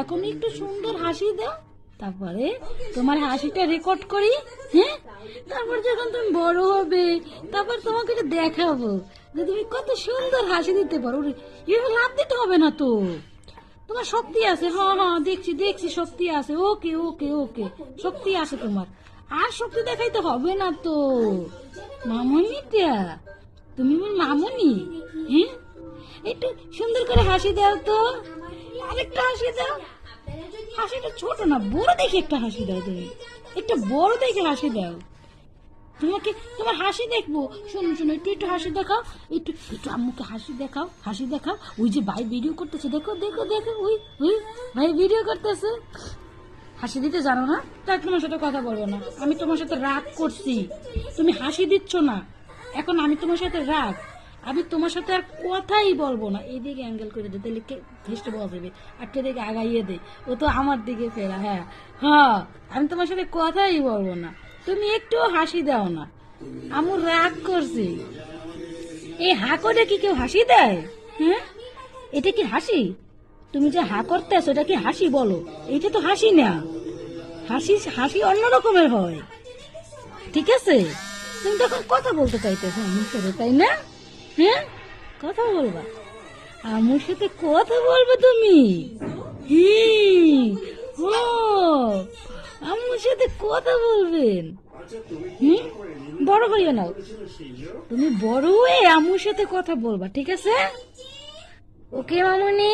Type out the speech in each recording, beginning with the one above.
এখন একটু সুন্দর হাসি দাও, তারপরে তোমার হাসিটা রেকর্ড করি। হ্যাঁ, তারপর যখন তুমি বড় হবে তারপর তোমাকে এটা দেখাবো যে তুমি কত সুন্দর হাসি দিতে পারো। এভাবে লাভ দিতে হবে না তো, তোমার শক্তি আছে। হ্যাঁ হ্যাঁ, দেখছি দেখছি, শক্তি আছে। ওকে ওকে ওকে, শক্তি আছে তোমার, আর শক্তি দেখাইতে হবে না তো। মামনিটা, তুমি আমার মামনি। হ্যাঁ, একটু সুন্দর করে হাসি দাও তো, আরেকটা হাসি দাও। হাসিটা ছোট না, বড় দেখে একটা হাসি দাও। তুমি একটা বড় দেখে হাসি দাও। তোমাকে তোমার হাসি দেখবো। শোনো শোনো, একটু একটু হাসি দেখাও, একটু একটু আম্মুকে হাসি দেখাও, হাসি দেখাও। ওই যে ভাই ভিডিও করতেছে, দেখো দেখো দেখো, ওই ওই ভাই ভিডিও করতেছে। হাসি দিতে জানো না, তাই তোমার সাথে কথা বলবো না। আমি তোমার সাথে রাগ করছি, তুমি হাসি দিচ্ছ না, এখন আমি তোমার সাথে রাগ। আমি তোমার সাথে আর কথাই বলবো না। এইদিকে অ্যাঙ্গেল করে দে, তাহলে ঘেসতে বসবে, আর দিকে আগাইয়ে দে, ও তো আমার দিকে ফেরা। হ্যাঁ হ্যাঁ, আমি তোমার সাথে কথাই বলবো না। তুমি একটু হাসি দাও না, আমার রাগ করছি। এই হা করে কি কেউ হাসি দেয়? হ্যাঁ, এটা কি হাসি? তুমি যে হা করতেছো এটা কি হাসি বলো? এটা তো হাসি না, হাসি হাসি অন্য রকমের হয়। ঠিক আছে, তুমি তখন কথা বলতে চাইতেছো আমার সাথে, তাই না? হ্যাঁ, কথা বলবা, আমার সাথে কথা বলবে তুমি। ও, আমার সাথে কথা বলবেন। বড় হইও না, তুমি বড় হয়ে আমার সাথে কথা বলবা, ঠিক আছে? ওকে মামুনি,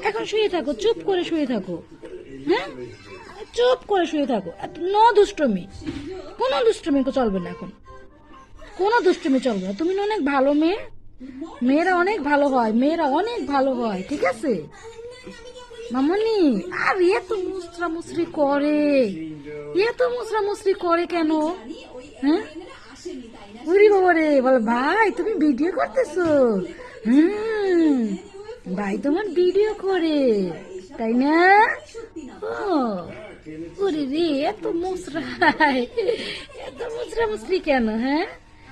এখন শুয়ে থাকো, চুপ করে শুয়ে থাকো। হ্যাঁ, চুপ করে শুয়ে থাকো। নো দুষ্টমি, কোনো দুষ্টমি চলবে না এখন, কোনো দুষ্টমি চলবে না। তুমি অনেক ভালো মেয়ে, মেয়েরা অনেক ভালো হয়, মেয়েরা অনেক ভালো হয়, ঠিক আছে মামনি? আর এত মুসরা মুসরি করে, এত মুসরা মুসরি করে কেন? হ্যাঁ, উরি বাবা রে, বল ভাই তুমি ভিডিও করতেছো? ভাই তোমার ভিডিও করে, তাই না? ও ওরে রে, এত মুসরা, এত মুসরা মুসরি কেন? হ্যাঁ,